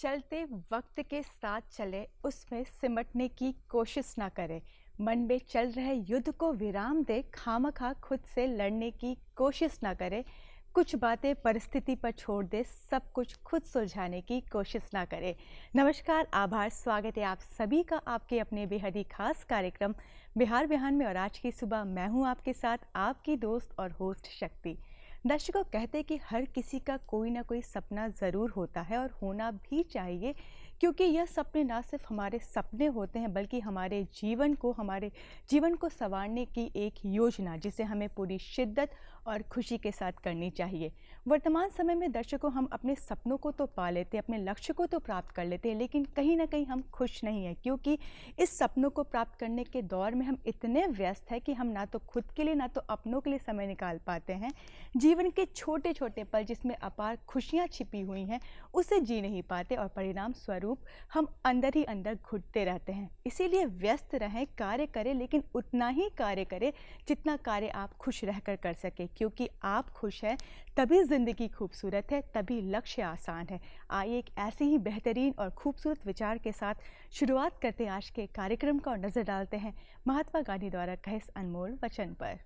चलते वक्त के साथ चले, उसमें सिमटने की कोशिश ना करे। मन में चल रहे युद्ध को विराम दे, खामखा खुद से लड़ने की कोशिश ना करे। कुछ बातें परिस्थिति पर छोड़ दे, सब कुछ खुद सुलझाने की कोशिश ना करे। नमस्कार, आभार, स्वागत है आप सभी का आपके अपने बेहद ही खास कार्यक्रम बिहार बिहान में। और आज की सुबह मैं हूँ आपके साथ, आपकी दोस्त और होस्ट शक्ति। दर्शकों, कहते हैं कि हर किसी का कोई ना कोई सपना ज़रूर होता है और होना भी चाहिए, क्योंकि यह सपने ना सिर्फ हमारे सपने होते हैं बल्कि हमारे जीवन को संवारने की एक योजना, जिसे हमें पूरी शिद्दत और खुशी के साथ करनी चाहिए। वर्तमान समय में दर्शकों, हम अपने सपनों को तो पा लेते हैं, अपने लक्ष्य को तो प्राप्त कर लेते हैं, लेकिन कहीं ना कहीं हम खुश नहीं हैं, क्योंकि इस सपनों को प्राप्त करने के दौर में हम इतने व्यस्त हैं कि हम ना तो खुद के लिए ना तो अपनों के लिए समय निकाल पाते हैं। जीवन के छोटे छोटे पल जिसमें अपार खुशियाँ छिपी हुई हैं, उसे जी नहीं पाते और परिणाम स्वरूप हम अंदर ही अंदर घुटते रहते हैं। इसीलिए व्यस्त रहें, कार्य करें, लेकिन उतना ही कार्य करें जितना कार्य आप खुश रहकर कर सके, क्योंकि आप खुश हैं तभी ज़िंदगी खूबसूरत है, तभी लक्ष्य आसान है। आइए एक ऐसे ही बेहतरीन और खूबसूरत विचार के साथ शुरुआत करते हैं आज के कार्यक्रम का और नज़र डालते हैं महात्मा गांधी द्वारा कहे इस अनमोल वचन पर।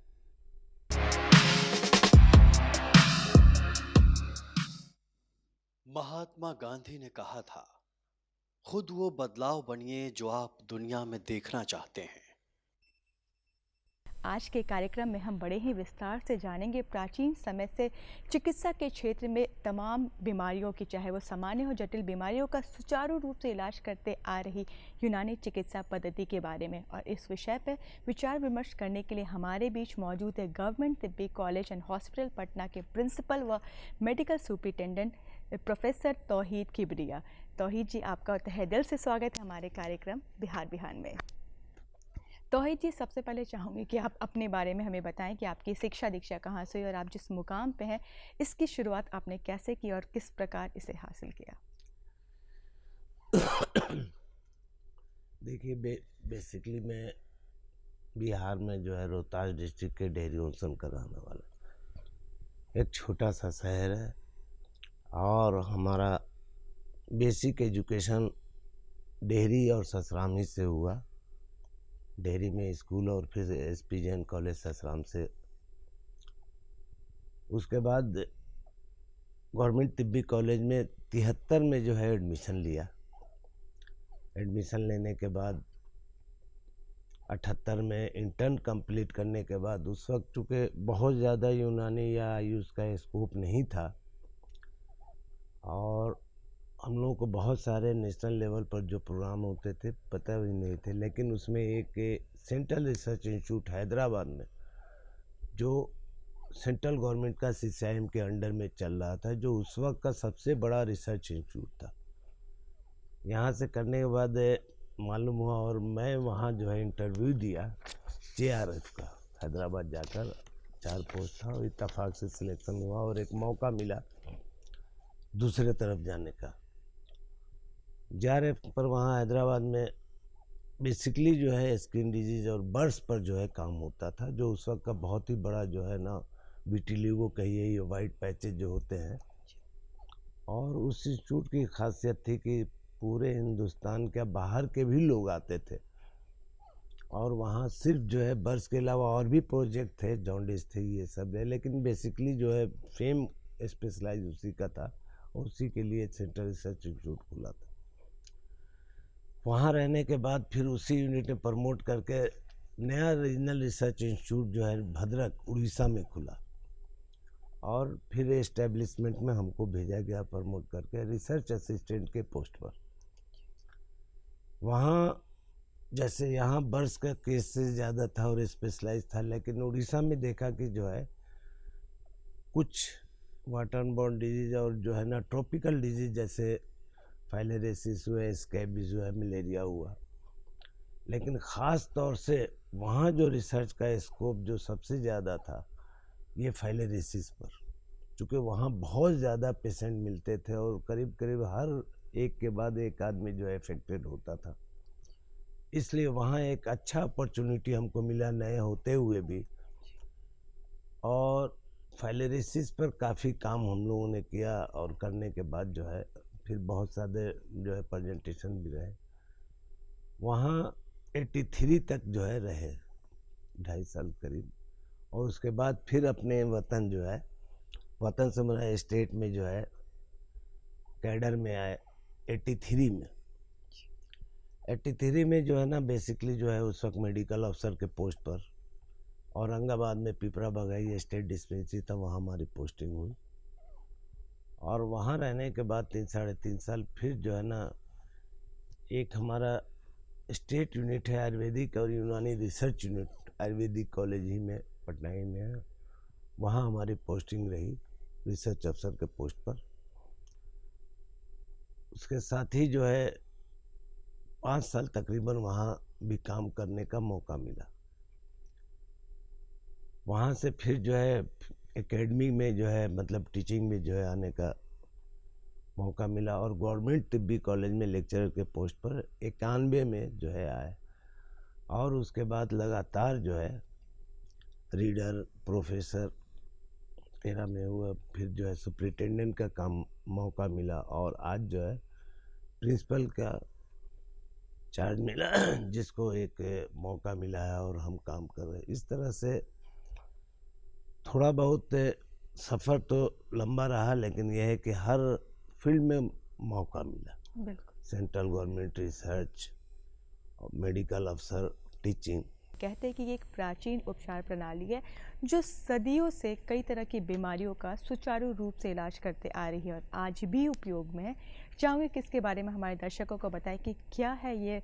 महात्मा गांधी ने कहा था, खुद वो बदलाव बनिए जो आप दुनिया में देखना चाहते हैं। आज के कार्यक्रम में हम बड़े ही विस्तार से जानेंगे प्राचीन समय से चिकित्सा के क्षेत्र में तमाम बीमारियों की, चाहे वो सामान्य हो जटिल बीमारियों का सुचारू रूप से इलाज करते आ रही यूनानी चिकित्सा पद्धति के बारे में। और इस विषय पर विचार विमर्श करने के लिए हमारे बीच मौजूद है government Tibbi college and hospital Patna के प्रिंसिपल व मेडिकल सुपरिटेंडेंट प्रोफेसर तौहीद किबरिया। तौहीद जी, आपका तहे दिल से स्वागत है हमारे कार्यक्रम बिहार बिहान में। तौहीद जी, सबसे पहले चाहूँगी कि आप अपने बारे में हमें बताएं कि आपकी शिक्षा दीक्षा कहाँ से हुई और आप जिस मुकाम पे हैं, इसकी शुरुआत आपने कैसे की और किस प्रकार इसे हासिल किया। देखिए, बेसिकली मैं बिहार में जो है रोहतास डिस्ट्रिक्ट के डेहरी ओंसन का रहने वाला। एक छोटा सा शहर है और हमारा बेसिक एजुकेशन डेहरी और ससराम ही से हुआ। डेहरी में स्कूल और फिर एसपी जैन कॉलेज ससराम से। उसके बाद गवर्नमेंट तिब्बी कॉलेज में 73 में जो है एडमिशन लिया। एडमिशन लेने के बाद 78 में इंटर्न कंप्लीट करने के बाद, उस वक्त चूँकि बहुत ज़्यादा यूनानी या आयुष का स्कोप नहीं था और हम लोगों को बहुत सारे नेशनल लेवल पर जो प्रोग्राम होते थे पता भी नहीं थे, लेकिन उसमें एक सेंट्रल रिसर्च इंस्टीट्यूट हैदराबाद में, जो सेंट्रल गवर्नमेंट का सीसीआईएम के अंडर में चल रहा था, जो उस वक्त का सबसे बड़ा रिसर्च इंस्टीट्यूट था, यहाँ से करने के बाद मालूम हुआ और मैं वहाँ जो है इंटरव्यू दिया जेआरएफ का। हैदराबाद जाकर 4 पोस्ट था और इत्तेफाक से सिलेक्शन हुआ और एक मौका मिला दूसरे तरफ जाने का। जेआरएफ पर वहाँ हैदराबाद में बेसिकली जो है स्किन डिजीज़ और बर्ड्स पर जो है काम होता था, जो उस वक्त का बहुत ही बड़ा जो है ना विटिलिगो कहिए, ये वाइट पैचेज जो होते हैं। और उस इंस्टीट्यूट की खासियत थी कि पूरे हिंदुस्तान के बाहर के भी लोग आते थे और वहाँ सिर्फ जो है बर्ड्स के अलावा और भी प्रोजेक्ट थे, जॉन्डिस थे, ये सब है, लेकिन बेसिकली जो है फेम स्पेशलाइज उसी का था। उसी के लिए सेंट्रल रिसर्च इंस्टीट्यूट खुला था। वहाँ रहने के बाद फिर उसी यूनिट में प्रमोट करके नया रीजनल रिसर्च इंस्टीट्यूट जो है भद्रक उड़ीसा में खुला और फिर एस्टेब्लिशमेंट में हमको भेजा गया प्रमोट करके रिसर्च असिस्टेंट के पोस्ट पर। वहाँ जैसे यहाँ बर्ड्स का केस से ज़्यादा था और स्पेशलाइज था, लेकिन उड़ीसा में देखा कि जो है कुछ वाटर बॉर्न डिजीज और जो है ना ट्रॉपिकल डिजीज जैसे फाइलेरियासिस हुआ, स्कैबीज हुआ, मलेरिया हुआ, लेकिन ख़ास तौर से वहाँ जो रिसर्च का स्कोप जो सबसे ज़्यादा था ये फाइलेरियासिस पर, चूँकि वहाँ बहुत ज़्यादा पेशेंट मिलते थे और करीब करीब हर एक के बाद एक आदमी जो है अफेक्टेड होता था। इसलिए वहाँ एक अच्छा अपॉर्चुनिटी हमको मिला नए होते हुए भी, और फाइलेरियासिस पर काफ़ी काम हम लोगों ने किया और करने के बाद जो है फिर बहुत सारे जो है प्रेजेंटेशन भी रहे। वहाँ 83 तक जो है रहे, 2.5 साल करीब। और उसके बाद फिर अपने वतन जो है, वतन से मेरा स्टेट में जो है कैडर में आए 83 में। 83 में जो है ना बेसिकली जो है उस वक्त मेडिकल अफसर के पोस्ट पर औरंगाबाद में पिपरा बघाई स्टेट डिस्पेंसरी था, वहाँ हमारी पोस्टिंग हुई। और वहाँ रहने के बाद 3-3.5 साल फिर जो है ना एक हमारा स्टेट यूनिट है आयुर्वेदिक और यूनानी रिसर्च यूनिट आयुर्वेदिक कॉलेज ही में पटना ही में है, वहाँ हमारी पोस्टिंग रही रिसर्च अफसर के पोस्ट पर। उसके साथ ही जो है 5 साल तकरीबन वहाँ भी काम करने का मौका मिला। वहाँ से फिर जो है एकेडमी में जो है मतलब टीचिंग में जो है आने का मौका मिला और गवर्नमेंट तिब्बी कॉलेज में लेक्चरर के पोस्ट पर 91 में जो है आए। और उसके बाद लगातार जो है रीडर प्रोफेसर 13 में हुआ, फिर जो है सुपरिटेंडेंट का काम मौका मिला और आज जो है प्रिंसिपल का चार्ज मिला जिसको एक मौका मिला है और हम काम कर रहे हैं। इस तरह से थोड़ा बहुत सफ़र तो लंबा रहा, लेकिन यह है कि हर फील्ड में मौका मिला। बिल्कुल। सेंट्रल गवर्नमेंट, रिसर्च, मेडिकल अफसर, टीचिंग। कहते हैं कि ये एक प्राचीन उपचार प्रणाली है जो सदियों से कई तरह की बीमारियों का सुचारू रूप से इलाज करते आ रही है और आज भी उपयोग में है। चाहूँगी कि इसके बारे में हमारे दर्शकों को बताएं कि क्या है ये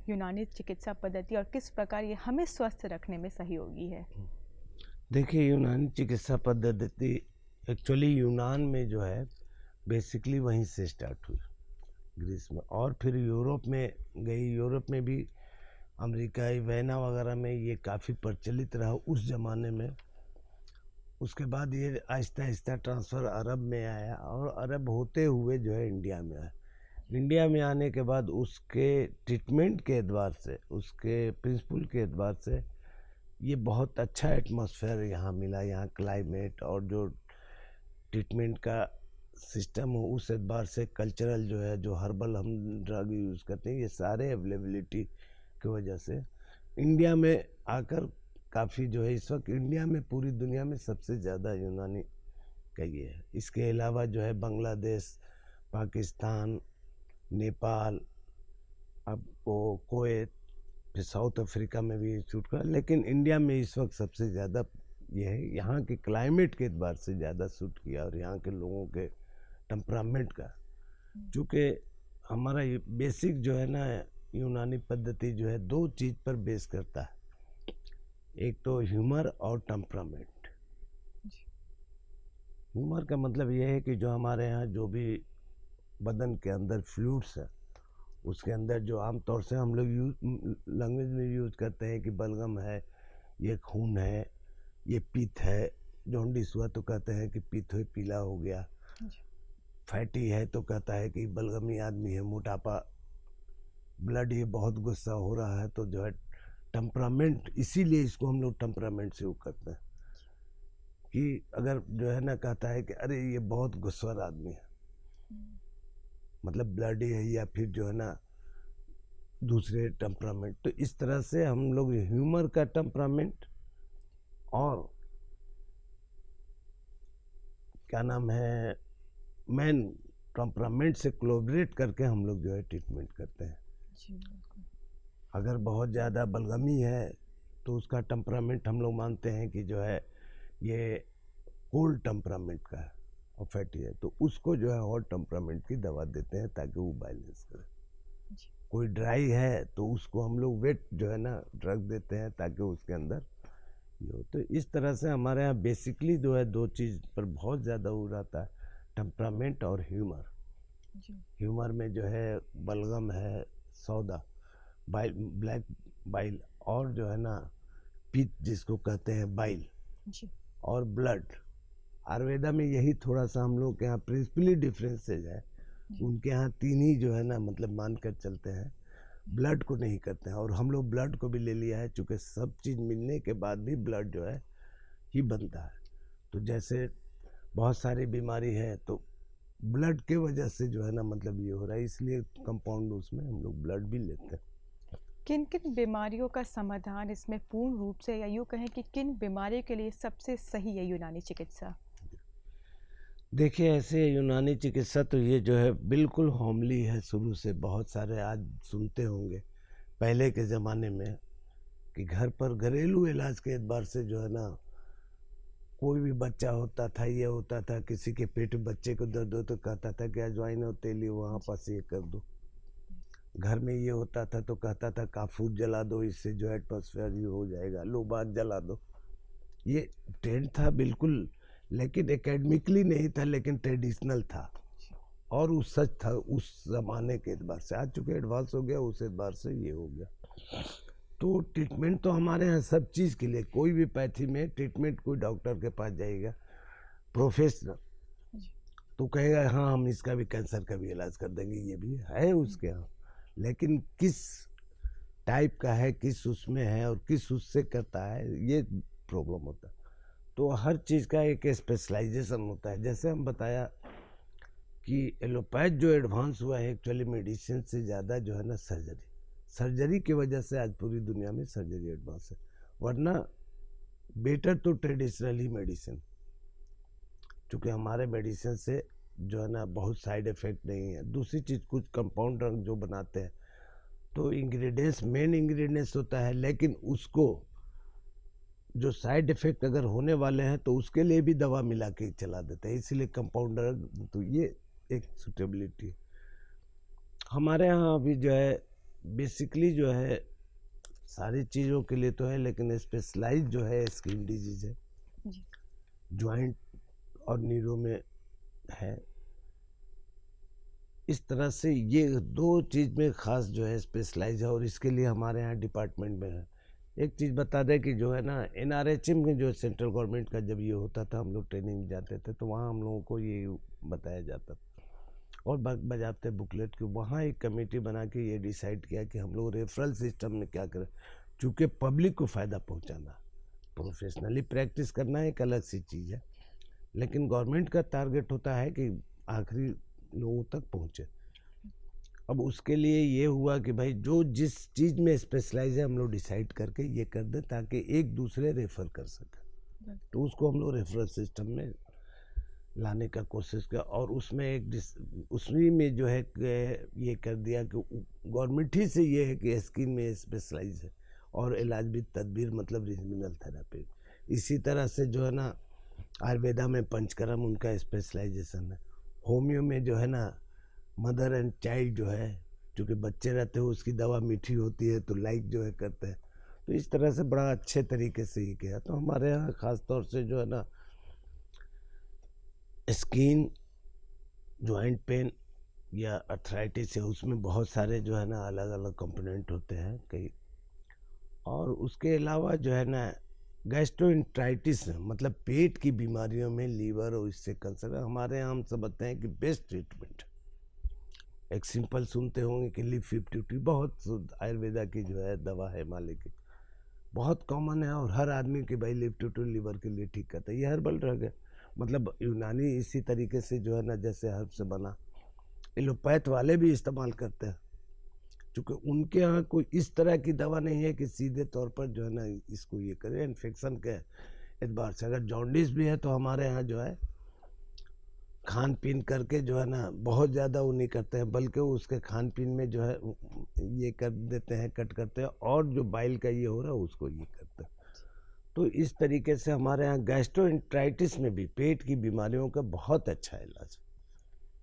यूनानी चिकित्सा पद्धति और किस प्रकार ये हमें स्वस्थ रखने में सहयोगी है। देखिए, यूनानी चिकित्सा पद्धति एक्चुअली यूनान में जो है बेसिकली वहीं से स्टार्ट हुई, ग्रीस में, और फिर यूरोप में गई। यूरोप में भी अमेरिका, वेना वगैरह में ये काफ़ी प्रचलित रहा उस ज़माने में। उसके बाद ये आहिस्ता आहिस्ता ट्रांसफ़र अरब में आया और अरब होते हुए जो है इंडिया में आया। इंडिया में आने के बाद उसके ट्रीटमेंट के एतबार से, उसके प्रिंसिपल के एतबार से ये बहुत अच्छा एटमॉस्फेयर यहाँ मिला। यहाँ क्लाइमेट और जो ट्रीटमेंट का सिस्टम हो उस एतबार से, कल्चरल जो है, जो हर्बल हम ड्रग यूज़ करते हैं, ये सारे अवेलेबिलिटी की वजह से इंडिया में आकर काफ़ी जो है इस वक्त इंडिया में पूरी दुनिया में सबसे ज़्यादा यूनानी का ये है। इसके अलावा जो है बांग्लादेश, पाकिस्तान, नेपाल, अब वो कुवैत, फिर साउथ अफ्रीका में भी शूट कर, लेकिन इंडिया में इस वक्त सबसे ज़्यादा ये है। यहाँ के क्लाइमेट के एतबार से ज़्यादा सूट किया और यहाँ के लोगों के टेम्परामेंट का, चूँकि हमारा ये बेसिक जो है ना यूनानी पद्धति जो है 2 चीज़ पर बेस करता है, एक तो ह्यूमर और टेम्परामेंट। ह्यूमर का मतलब ये है कि जो हमारे यहाँ जो भी बदन के अंदर फ्लूइड्स है उसके अंदर जो आमतौर से हम लोग लैंग्वेज में यूज़ करते हैं कि बलगम है, ये खून है, ये पित्त है। जॉन्डिस हुआ तो कहते हैं कि पित्त हो पीला हो गया, फैटी है तो कहता है कि बलगमी आदमी है, मोटापा, ब्लड ये बहुत गुस्सा हो रहा है तो जो है टेम्परामेंट। इसीलिए इसको हम लोग टेम्परामेंट से वो करते हैं कि अगर जो है ना कहता है कि अरे ये बहुत गुस्सा आदमी है, मतलब ब्लडी है या फिर जो है ना दूसरे टेम्परामेंट। तो इस तरह से हम लोग ह्यूमर का टेम्परामेंट और क्या नाम है मैन टेम्परामेंट से कोलैबोरेट करके हम लोग जो है ट्रीटमेंट करते हैं। अगर बहुत ज़्यादा बलगमी है तो उसका टेम्परामेंट हम लोग मानते हैं कि जो है ये कोल्ड टेम्परामेंट का है और फैटी है, तो उसको जो है हॉट टेम्परामेंट की दवा देते हैं ताकि वो बैलेंस करे। कोई ड्राई है तो उसको हम लोग वेट जो है ना ड्रग देते हैं ताकि उसके अंदर ये हो। तो इस तरह से हमारे यहाँ बेसिकली जो है 2 चीज़ पर बहुत ज़्यादा वो रहता है, टेम्परामेंट और ह्यूमर। ह्यूमर में जो है बलगम है, सौदा, बाइल, ब्लैक बाइल, और जो है ना पित्त जिसको कहते हैं बाइल, और ब्लड। आयुर्वेदा में यही थोड़ा सा हम लोग के यहाँ प्रिंसिपली डिफरेंसेज है। उनके यहाँ 3 ही जो है ना मतलब मान कर चलते हैं, ब्लड को नहीं करते हैं, और हम लोग ब्लड को भी ले लिया है चूँकि सब चीज़ मिलने के बाद भी ब्लड जो है ही बनता है। तो जैसे बहुत सारी बीमारी है तो ब्लड के वजह से जो है ना मतलब ये हो रहा है, इसलिए कंपाउंड उसमें हम लोग ब्लड भी लेते हैं। किन किन बीमारियों का समाधान इसमें पूर्ण रूप से, या यूँ कहें कि किन बीमारियों के लिए सबसे सही है यूनानी चिकित्सा? देखिए ऐसे यूनानी चिकित्सा तो ये जो है बिल्कुल होमली है शुरू से। बहुत सारे आज सुनते होंगे पहले के ज़माने में कि घर पर घरेलू इलाज के एतबार से जो है ना कोई भी बच्चा होता था, ये होता था, किसी के पेट में बच्चे को दर्द हो तो कहता था कि अजवाइन और तेली वहाँ पास ये कर दो। घर में ये होता था तो कहता था काफूर जला दो, इससे जो एटमॉस्फेयर ये हो जाएगा, लो बात जला दो। ये ट्रेंड था बिल्कुल, लेकिन एकेडमिकली नहीं था, लेकिन ट्रेडिशनल था और वो सच था उस ज़माने के एतबार से। आज चूँकि एडवांस हो गया उस एतबार से ये हो गया। तो ट्रीटमेंट तो हमारे यहाँ सब चीज़ के लिए, कोई भी पैथी में ट्रीटमेंट कोई डॉक्टर के पास जाएगा प्रोफेशनल तो कहेगा हाँ हम इसका भी कैंसर का भी इलाज कर देंगे, ये भी है उसके यहाँ। लेकिन किस टाइप का है, किस उसमें है और किस उससे करता है, ये प्रॉब्लम होता है। तो हर चीज़ का एक स्पेशलाइजेशन होता है। जैसे हम बताया कि एलोपैथ जो एडवांस हुआ है एक्चुअली मेडिसिन से ज़्यादा जो है ना सर्जरी की वजह से आज पूरी दुनिया में सर्जरी एडवांस है, वरना बेटर तो ट्रेडिशनल ही मेडिसिन। चूँकि हमारे मेडिसिन से जो है ना बहुत साइड इफ़ेक्ट नहीं है। दूसरी चीज़ कुछ कंपाउंड ड्रग जो बनाते हैं तो इंग्रेडिएंट्स मेन इंग्रेडिएंट्स होता है, लेकिन उसको जो साइड इफ़ेक्ट अगर होने वाले हैं तो उसके लिए भी दवा मिला के चला देते हैं, इसीलिए कंपाउंड ड्रग तो ये एक सुटेबिलिटी है। हमारे यहाँ अभी जो है बेसिकली जो है सारी चीज़ों के लिए तो है, लेकिन स्पेशलाइज जो है स्किन डिजीज है, जॉइंट और नीरो में है। इस तरह से ये दो चीज़ में ख़ास जो है स्पेशलाइज है और इसके लिए हमारे यहाँ डिपार्टमेंट में है। एक चीज़ बता दें कि जो है ना NRHM में जो सेंट्रल गवर्नमेंट का जब ये होता था हम लोग ट्रेनिंग जाते थे तो वहाँ हम लोगों को ये बताया जाता था और बजाते बुकलेट कि वहाँ एक कमेटी बना के ये डिसाइड किया कि हम लोग रेफरल सिस्टम में क्या करें। चूँकि पब्लिक को फ़ायदा पहुँचाना, प्रोफेशनली प्रैक्टिस करना एक अलग सी चीज़ है, लेकिन गवर्नमेंट का टारगेट होता है कि आखिरी लोगों तक पहुँचे। अब उसके लिए ये हुआ कि भाई जो जिस चीज़ में स्पेशलाइज है हम लोग डिसाइड करके ये कर दें ताकि एक दूसरे रेफ़र कर सकें। तो उसको हम लोग रेफरल सिस्टम में लाने का कोशिश किया और उसमें उसमें में जो है ये कर दिया कि गवर्नमेंट ही से ये है कि स्किन में स्पेशलाइज है और इलाज भी तदबीर मतलब रीजनल थेरेपी। इसी तरह से जो है ना आयुर्वेदा में पंचकर्म उनका स्पेशलाइजेशन है। होम्यो में जो है ना मदर एंड चाइल्ड जो है, क्योंकि बच्चे रहते हो उसकी दवा मीठी होती है तो लाइक जो है करते हैं। तो इस तरह से बड़ा अच्छे तरीके से ये किया। तो हमारे यहाँ ख़ास तौर से जो है ना स्किन, जॉइंट पेन या अर्थराइटिस है उसमें बहुत सारे जो है ना अलग अलग कंपोनेंट होते हैं कई। और उसके अलावा जो है ना गैस्ट्रोएंटराइटिस मतलब पेट की बीमारियों में लीवर और इससे कैंसर हमारे यहाँ हम समझते हैं कि बेस्ट ट्रीटमेंट। एक सिंपल सुनते होंगे कि लिव 52, बहुत आयुर्वेदा की जो है दवा है हिमालय की, बहुत कॉमन है और हर आदमी के भाई लिव 52 लीवर के लिए ठीक करता है। ये हर्बल ड्रग है, मतलब यूनानी इसी तरीके से जो है ना जैसे हर्ब से बना, एलोपैथ वाले भी इस्तेमाल करते हैं क्योंकि उनके यहाँ कोई इस तरह की दवा नहीं है कि सीधे तौर पर जो है ना इसको ये करे। इन्फेक्शन के एतबार से अगर जॉन्डिस भी है तो हमारे यहाँ जो है खान पीन करके जो है ना बहुत ज़्यादा वो नहीं करते हैं, बल्कि उसके खान पीन में जो है ये कर देते हैं, कट करते हैं और जो बाइल का ये हो रहा है उसको ये करते हैं। तो इस तरीके से हमारे यहाँ गैस्ट्रोएंटराइटिस में भी पेट की बीमारियों का बहुत अच्छा इलाज।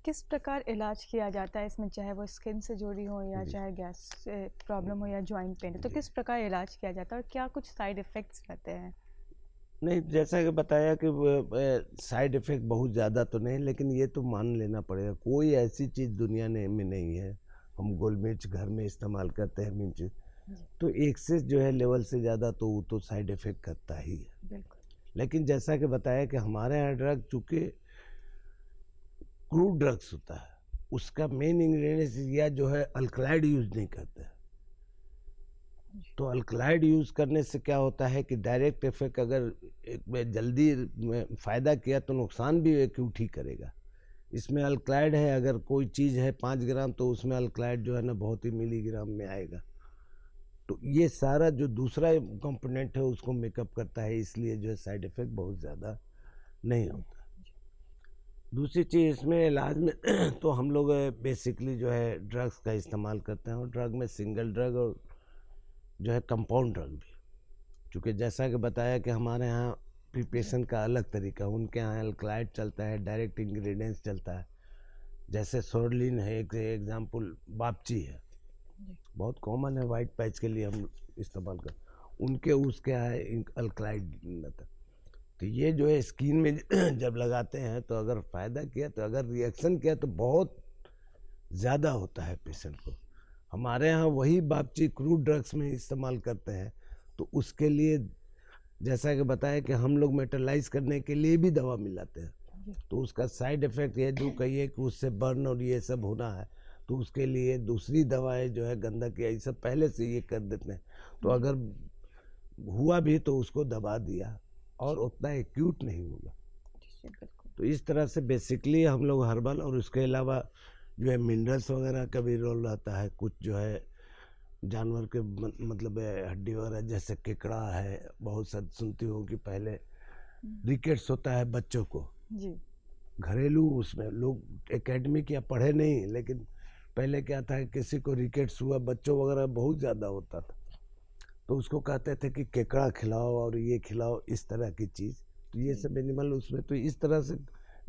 किस प्रकार इलाज किया जाता है इसमें, चाहे वो स्किन से जुड़ी हो या चाहे गैस प्रॉब्लम हो या जॉइंट पेन, तो किस प्रकार इलाज किया जाता है और क्या कुछ साइड इफ़ेक्ट्स रहते हैं? नहीं, जैसा कि बताया कि साइड इफ़ेक्ट बहुत ज़्यादा तो नहीं, लेकिन ये तो मान लेना पड़ेगा कोई ऐसी चीज़ दुनिया में नहीं है। हम गोल मिर्च घर में इस्तेमाल करते हैं मिर्च, तो एक से जो है लेवल से ज़्यादा तो वो तो साइड इफ़ेक्ट करता ही है। बिल्कुल। लेकिन जैसा कि बताया कि हमारे यहाँ ड्रग चूँकि क्रूड ड्रग्स होता है, उसका मेन इंग्रेडिएंट्स या जो है अल्कलाइड यूज़ नहीं करते। तो अल्कलाइड यूज़ करने से क्या होता है कि डायरेक्ट इफेक्ट अगर एक में जल्दी फ़ायदा किया तो नुकसान भी एक्यूट ही करेगा, इसमें अल्कलाइड है, अगर कोई चीज़ है 5 ग्राम तो उसमें अल्कलाइड जो है ना बहुत ही मिलीग्राम में आएगा। तो ये सारा जो दूसरा कंपोनेंट है उसको मेकअप करता है, इसलिए जो है साइड इफ़ेक्ट बहुत ज़्यादा नहीं होता। दूसरी चीज़ इसमें इलाज में तो हम लोग बेसिकली जो है ड्रग्स का इस्तेमाल करते हैं, और ड्रग में सिंगल ड्रग और जो है कंपाउंड ड्रग भी। क्योंकि जैसा कि बताया कि हमारे यहाँ प्रिपरेशन का अलग तरीका, उनके यहाँ अल्कलाइड चलता है, डायरेक्ट इंग्रेडिएंट्स चलता है। जैसे सोरलिन है एक एग्जांपल, बापची है, बहुत कॉमन है, वाइट पैच के लिए हम इस्तेमाल कर, उनके उसके है अल्कलाइड रहता है। तो ये जो है स्किन में जब लगाते हैं तो अगर फ़ायदा किया, तो अगर रिएक्शन किया तो बहुत ज़्यादा होता है पेशेंट को। हमारे यहाँ वही बापची क्रूड ड्रग्स में इस्तेमाल करते हैं, तो उसके लिए जैसा कि बताया कि हम लोग मेटालाइज करने के लिए भी दवा मिलाते हैं, तो उसका साइड इफ़ेक्ट ये जो कहिए कि उससे बर्न और ये सब होना है, तो उसके लिए दूसरी दवाएं जो है गंधक ये सब पहले से ये कर देते हैं। तो अगर हुआ भी तो उसको दबा दिया और उतना एक्यूट नहीं होगा। तो इस तरह से बेसिकली हम लोग हर्बल, और उसके अलावा जो है मिनरल्स वगैरह का भी रोल रहता है। कुछ जो है जानवर के मतलब हड्डी वगैरह, जैसे केकड़ा है, बहुत सब सुनती हो कि पहले रिकेट्स होता है बच्चों को जी। घरेलू, उसमें लोग एकेडमिक या पढ़े नहीं, लेकिन पहले क्या था कि किसी को रिकेट्स हुआ, बच्चों वगैरह बहुत ज़्यादा होता था, तो उसको कहते थे कि केकड़ा खिलाओ और ये खिलाओ, इस तरह की चीज़। तो ये सब एनिमल उसमें, तो इस तरह से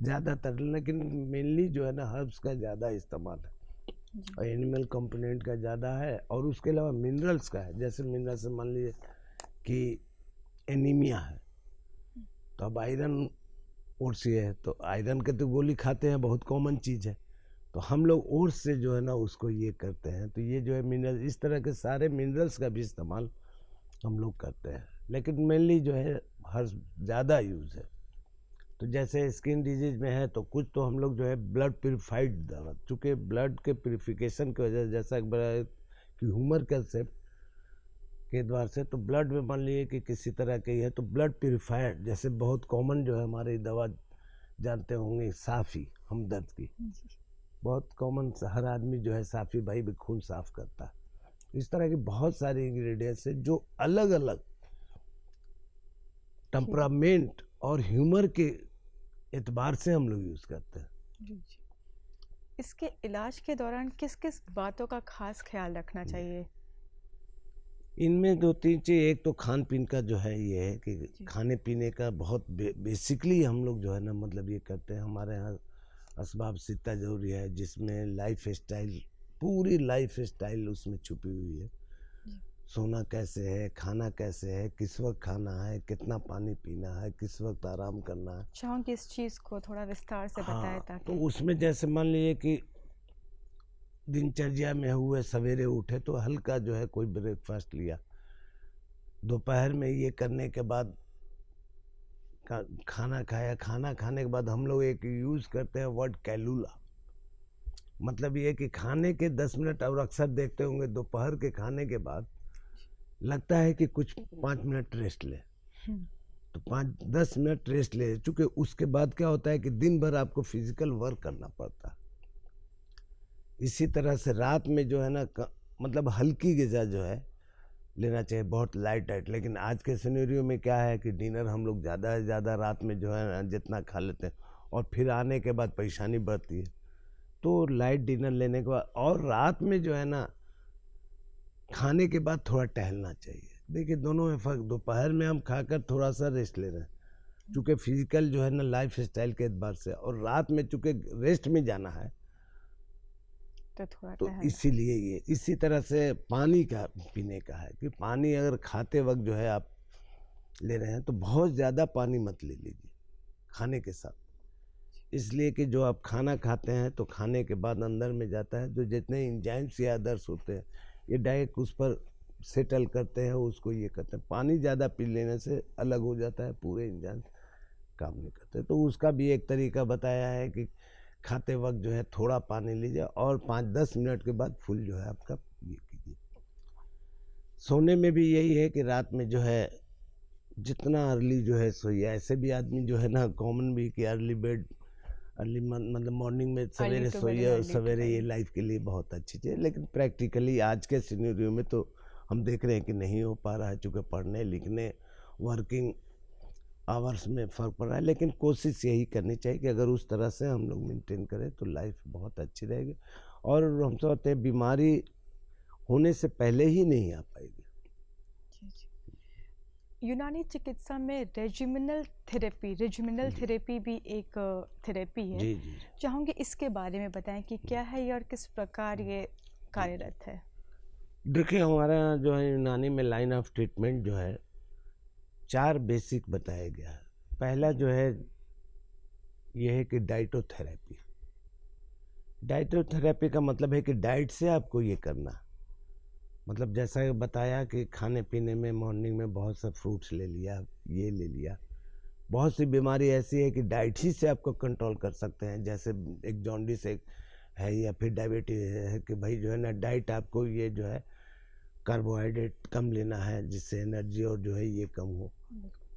ज़्यादातर, लेकिन मेनली जो है ना हर्ब्स का ज़्यादा इस्तेमाल है और एनिमल कंपोनेंट का ज़्यादा है, और उसके अलावा मिनरल्स का है। जैसे मिनरल्स मान लीजिए कि एनीमिया है, तो अब आयरन ओट्स ये है, तो आयरन के तो गोली खाते हैं, बहुत कॉमन चीज़ है, तो हम लोग ओट्स से जो है ना उसको ये करते हैं। तो ये जो है मिनरल, इस तरह के सारे मिनरल्स का भी इस्तेमाल हम लोग करते हैं, लेकिन मेनली जो है हर ज़्यादा यूज़ है। तो जैसे स्किन डिजीज में है तो कुछ तो हम लोग जो है ब्लड प्योरीफाइड दवा, चूँकि ब्लड के प्योरीफिकेशन की वजह से, जैसा कि ह्यूमर कैंसर के द्वार से, तो ब्लड में मान लीजिए कि किसी तरह की है, तो ब्लड प्योरीफायर, जैसे बहुत कॉमन जो है हमारी दवा जानते होंगे साफ़ी हमदर्द की, बहुत कॉमन, हर आदमी जो है साफ़ी भाई भी खून साफ करता है। इस तरह की बहुत सारी इंग्रेडिएंट्स है जो अलग अलग टेम्परामेंट और ह्यूमर के एतबार से हम लोग यूज़ करते हैं। जी। इसके इलाज के दौरान किस किस बातों का खास ख्याल रखना चाहिए? इनमें 2-3 चीज़, एक तो खान पीन का जो है ये है कि खाने पीने का बहुत बेसिकली हम लोग जो है ना मतलब ये करते हैं। हमारे यहाँ असबाब सित्ता ज़रूरी है, जिसमें लाइफ स्टाइल, पूरी लाइफ स्टाइल उसमें छुपी हुई है। सोना कैसे है, खाना कैसे है, किस वक्त खाना है, कितना पानी पीना है, किस वक्त आराम करना है। चाहूँ कि इस चीज़ को थोड़ा विस्तार से बताएं तो ताकि उसमें जैसे मान लीजिए कि दिनचर्या में हुए, सवेरे उठे तो हल्का जो है कोई ब्रेकफास्ट लिया, दोपहर में ये करने के बाद खाना खाया, खाना खाने के बाद हम लोग एक यूज़ करते हैं वर्ड कैलूला, मतलब ये कि खाने के 10 मिनट, और अक्सर देखते होंगे दोपहर के खाने के बाद लगता है कि कुछ 5 मिनट रेस्ट ले, तो 5-10 मिनट रेस्ट ले, चूँकि उसके बाद क्या होता है कि दिन भर आपको फिजिकल वर्क करना पड़ता है। इसी तरह से रात में जो है ना मतलब हल्की ग़िज़ा जो है लेना चाहिए, बहुत लाइट डाइट। लेकिन आज के सिनेरियो में क्या है कि डिनर हम लोग ज़्यादा से ज़्यादा रात में जो है ना जितना खा लेते हैं, और फिर आने के बाद परेशानी बढ़ती है, तो लाइट डिनर लेने के बाद, और रात में जो है ना खाने के बाद थोड़ा टहलना चाहिए। देखिए दोनों में फ़र्क, दोपहर में हम खाकर थोड़ा सा रेस्ट ले रहे हैं चूँकि फिजिकल जो है ना लाइफ स्टाइल के एतबार से, और रात में चूँकि रेस्ट में जाना है तो थोड़ा तो टहल। इसीलिए ये इसी तरह से पानी का पीने का है कि पानी अगर खाते वक्त जो है आप ले रहे हैं तो बहुत ज़्यादा पानी मत ले लीजिए खाने के साथ, इसलिए कि जो आप खाना खाते हैं तो खाने के बाद अंदर में जाता है, जो जितने एंजाइम्स या अदर्स होते हैं ये डायरेक्ट उस पर सेटल करते हैं, उसको ये करते हैं। पानी ज़्यादा पी लेने से अलग हो जाता है, पूरे एंजाइम काम नहीं करते। तो उसका भी एक तरीका बताया है कि खाते वक्त जो है थोड़ा पानी लीजिए, और 5-10 मिनट के बाद फुल जो है आपका ये कीजिए। सोने में भी यही है कि रात में जो है जितना अर्ली जो है सोइए। ऐसे भी आदमी जो है ना कॉमन भी कि अर्ली बेड अर्ली मतलब मॉर्निंग में अर्ली सवेरे टू सोइए वेरी और अर्ली टू सवेरे ये बेड। लाइफ के लिए बहुत अच्छी चीज़ है। लेकिन प्रैक्टिकली आज के सिनेरियो में तो हम देख रहे हैं कि नहीं हो पा रहा है, चूँकि पढ़ने लिखने वर्किंग आवर्स में फ़र्क पड़ रहा है। लेकिन कोशिश यही करनी चाहिए कि अगर उस तरह से हम लोग मेंटेन करें तो लाइफ बहुत अच्छी रहेगी और हम समझते हैं बीमारी होने से पहले ही नहीं आ पाएगी। जी, जी। यूनानी चिकित्सा में रेजिमिनल जी थेरेपी भी एक थेरेपी है। जी जी। चाहूँगी इसके बारे में बताएं कि क्या है ये और किस प्रकार ये कार्यरत है। देखिए हमारे यहाँ जो है यूनानी में लाइन ऑफ ट्रीटमेंट जो है 4 बेसिक बताया गया है। पहला जो है ये है कि डाइटोथेरेपी। डाइटोथेरेपी का मतलब है कि डाइट से आपको ये करना, मतलब जैसा बताया कि खाने पीने में मॉर्निंग में बहुत सा फ्रूट्स ले लिया, ये ले लिया। बहुत सी बीमारी ऐसी है कि डाइट ही से आपको कंट्रोल कर सकते हैं, जैसे एक जॉन्डिस एक है या फिर डायबिटीज है कि भाई जो है ना डाइट आपको ये जो है कार्बोहाइड्रेट कम लेना है जिससे एनर्जी और जो है ये कम हो।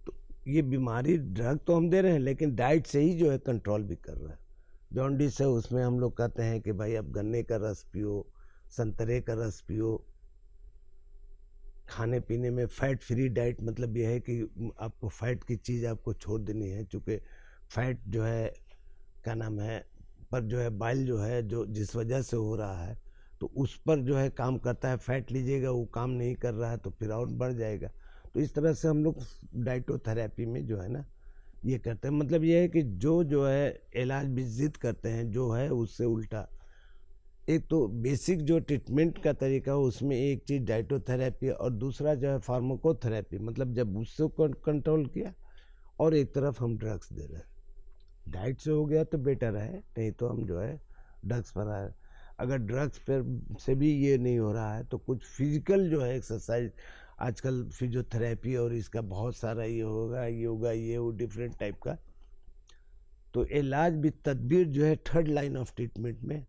तो ये बीमारी ड्रग तो हम दे रहे हैं लेकिन डाइट से ही जो है कंट्रोल भी कर रहे हैं। जॉन्डिस है उसमें हम लोग कहते हैं कि भाई आप गन्ने का रस पियो, संतरे का रस पियो। खाने पीने में फैट फ्री डाइट मतलब ये है कि आपको फैट की चीज़ आपको छोड़ देनी है, चूँकि फैट जो है क्या नाम है पर जो है बाइल जो है जो जिस वजह से हो रहा है तो उस पर जो है काम करता है। फैट लीजिएगा वो काम नहीं कर रहा है तो फिर और बढ़ जाएगा। तो इस तरह से हम लोग डाइटोथेरेपी में जो है ना ये करते हैं। मतलब ये है कि जो है इलाज भी जिद करते हैं जो है उससे उल्टा। एक तो बेसिक जो ट्रीटमेंट का तरीका है उसमें एक चीज़ डाइटोथेरेपी और दूसरा जो है फार्माकोथेरेपी, मतलब जब उससे कंट्रोल किया और एक तरफ हम ड्रग्स दे रहे हैं। डाइट से हो गया तो बेटर है, नहीं तो हम जो है ड्रग्स पर आए। अगर ड्रग्स पर से भी ये नहीं हो रहा है तो कुछ फिजिकल जो है एक्सरसाइज आजकल फिजियोथेरेपी और इसका बहुत सारा ये होगा ये वो डिफरेंट टाइप का। तो इलाज भी तदबीर जो है थर्ड लाइन ऑफ ट्रीटमेंट में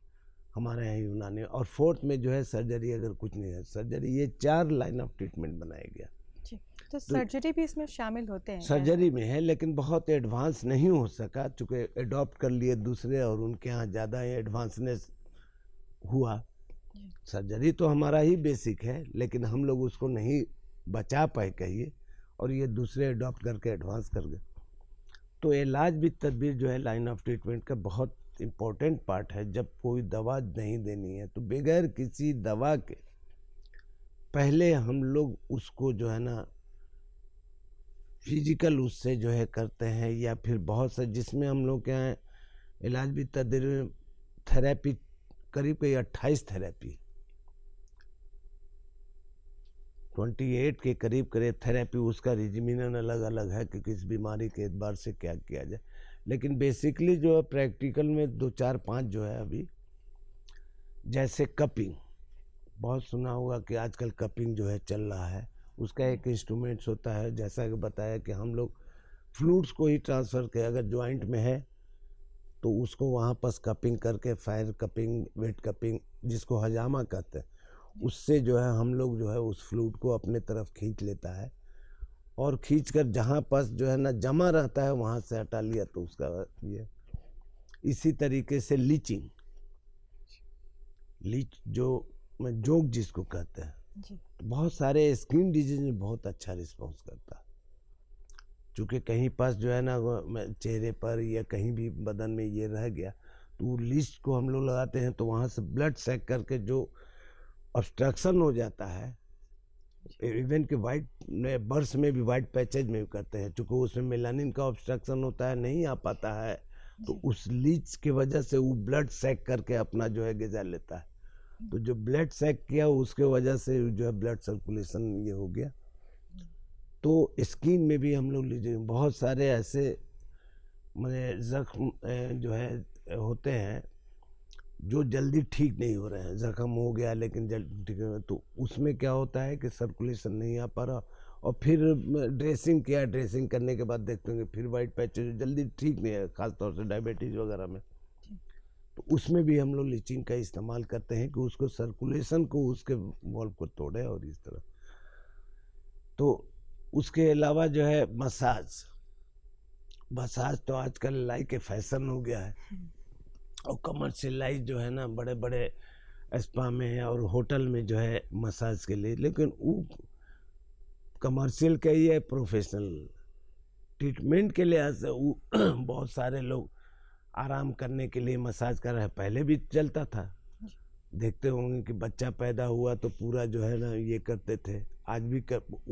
हमारे यहाँ यूनानी, और फोर्थ में जो है सर्जरी अगर कुछ नहीं है सर्जरी। ये 4 लाइन ऑफ ट्रीटमेंट बनाया गया। जी, तो सर्जरी भी इसमें शामिल होते हैं क्या? सर्जरी में है लेकिन बहुत एडवांस नहीं हो सका चूँकि अडॉप्ट कर लिए दूसरे और उनके यहाँ ज़्यादा एडवांसनेस हुआ। सर्जरी तो हमारा ही बेसिक है लेकिन हम लोग उसको नहीं बचा पाए कहिए और ये दूसरे अडॉप्ट करके एडवांस कर गए। तो इलाज भी तदबीर जो है लाइन ऑफ ट्रीटमेंट का बहुत इम्पोर्टेंट पार्ट है। जब कोई दवा नहीं देनी है तो बगैर किसी दवा के पहले हम लोग उसको जो है ना फिजिकल उससे जो है करते हैं, या फिर बहुत से जिसमें हम लोग क्या है इलाज भी तदबीर थेरेपी करीब 28 थेरेपी 28 के करीब थेरेपी उसका रिजिमिनन अलग अलग है कि किस बीमारी के एतबार से क्या किया जाए। लेकिन बेसिकली जो है प्रैक्टिकल में 2 4 5 जो है अभी, जैसे कपिंग बहुत सुना होगा कि आजकल कपिंग जो है चल रहा है। उसका एक इंस्ट्रूमेंट्स होता है, जैसा कि बताया कि हम लोग फ्लूइड्स को ही ट्रांसफ़र करें। अगर जॉइंट में है तो उसको वहाँ पर कपिंग करके फायर कपिंग वेट कपिंग जिसको हजामा कहते हैं उससे जो है हम लोग जो है उस फ्लूइड को अपने तरफ खींच लेता है और खींचकर जहाँ पर जो है ना जमा रहता है वहाँ से हटा लिया तो उसका ये। इसी तरीके से लीच जो जोग जिसको कहते हैं, जी, बहुत सारे स्किन डिजीज में बहुत अच्छा रिस्पॉन्स करता है। चूँकि कहीं पास जो है ना चेहरे पर या कहीं भी बदन में ये रह गया तो लीच को हम लोग लगाते हैं तो वहाँ से ब्लड सैक करके जो ऑब्स्ट्रक्शन हो जाता है, इवन कि वाइट बर्ड्स में भी वाइट पैचेज में भी करते हैं चूँकि उसमें मेलानिन का ऑब्स्ट्रक्शन होता है नहीं आ पाता है तो उस लीच की वजह से वो ब्लड सैक करके अपना जो है ग़िज़ा लेता है। तो जो ब्लड सैक किया उसके वजह से जो है ब्लड सर्कुलेशन ये हो गया। तो स्किन में भी हम लोग लीजिए बहुत सारे ऐसे मैंने जख्म जो है होते हैं जो जल्दी ठीक नहीं हो रहे हैं। जख्म हो गया लेकिन जल्दी ठीक नहीं, तो उसमें क्या होता है कि सर्कुलेशन नहीं आ पा रहा और फिर ड्रेसिंग किया, ड्रेसिंग करने के बाद देखते हैं फिर वाइट पैचेज जल्दी ठीक नहीं है, ख़ासतौर से डायबिटीज़ वगैरह में। तो उसमें भी हम लोग लीचिंग का इस्तेमाल करते हैं कि उसको सर्कुलेशन को उसके वॉल्व को तोड़े और इस तरह। तो उसके अलावा जो है मसाज मसाज तो आजकल लाइक ए फैशन हो गया है, और कमर्शियलाइज जो है ना बड़े बड़े स्पा में और होटल में जो है मसाज के लिए, लेकिन वो कमर्शियल का ही है, प्रोफेशनल ट्रीटमेंट के लिहाज से वो बहुत सारे लोग आराम करने के लिए मसाज कर रहे हैं। पहले भी चलता था, देखते होंगे कि बच्चा पैदा हुआ तो पूरा जो है ना ये करते थे, आज भी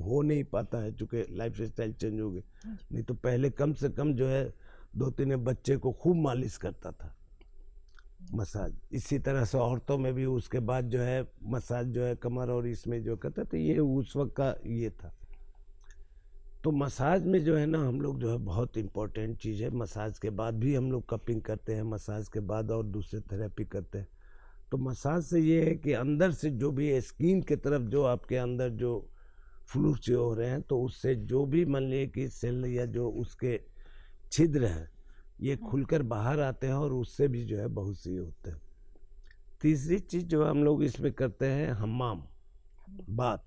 हो नहीं पाता है चूँकि लाइफ स्टाइल चेंज हो गई। नहीं तो पहले कम से कम जो है 2-3 बच्चे को खूब मालिश करता था मसाज। इसी तरह से औरतों में भी उसके बाद जो है मसाज जो है कमर और इसमें जो करते थे, ये उस वक्त का ये था। तो मसाज में जो है ना हम लोग जो है बहुत इम्पोर्टेंट चीज़ है। मसाज के बाद भी हम लोग कपिंग करते हैं, मसाज के बाद और दूसरे थेरेपी करते हैं। तो मसाज से ये है कि अंदर से जो भी स्किन की तरफ जो आपके अंदर जो फ्लूइड्स हो रहे हैं, तो उससे जो भी मान लीजिए कि सेल या जो उसके छिद्र हैं ये खुलकर बाहर आते हैं, और उससे भी जो है बहुत सी होते हैं। तीसरी चीज़ जो हम लोग इसमें करते हैं हम्माम बात,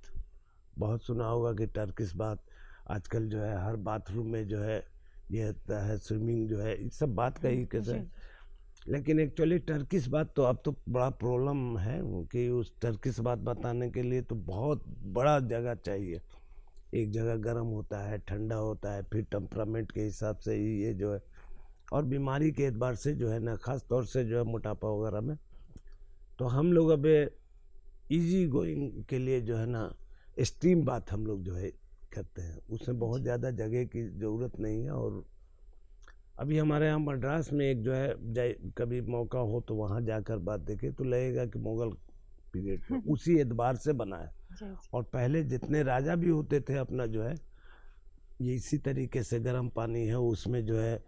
बहुत सुना होगा कि टर्किश बात आजकल जो है हर बाथरूम में जो है ये होता है, स्विमिंग जो है, इस सब बात का ही कैसे है। लेकिन एक्चुअली टर्किश बात तो अब तो बड़ा प्रॉब्लम है कि उस टर्किश बात बताने के लिए तो बहुत बड़ा जगह चाहिए। एक जगह गर्म होता है, ठंडा होता है, फिर टेम्परामेंट के हिसाब से ही ये जो है, और बीमारी के एतबार से जो है ना, ख़ास तौर से जो है मोटापा वगैरह में, तो हम लोग अब इजी गोइंग के लिए जो है ना स्टीम बात हम लोग जो है करते हैं। उसमें बहुत ज़्यादा जगह की ज़रूरत नहीं है। और अभी हमारे यहाँ मद्रास में एक जो है कभी मौका हो तो वहाँ जाकर बात देखें तो लगेगा कि मुगल पीरियड में उसी एतबार से बना है। और पहले जितने राजा भी होते थे अपना जो है ये इसी तरीके से गर्म पानी है, उसमें जो है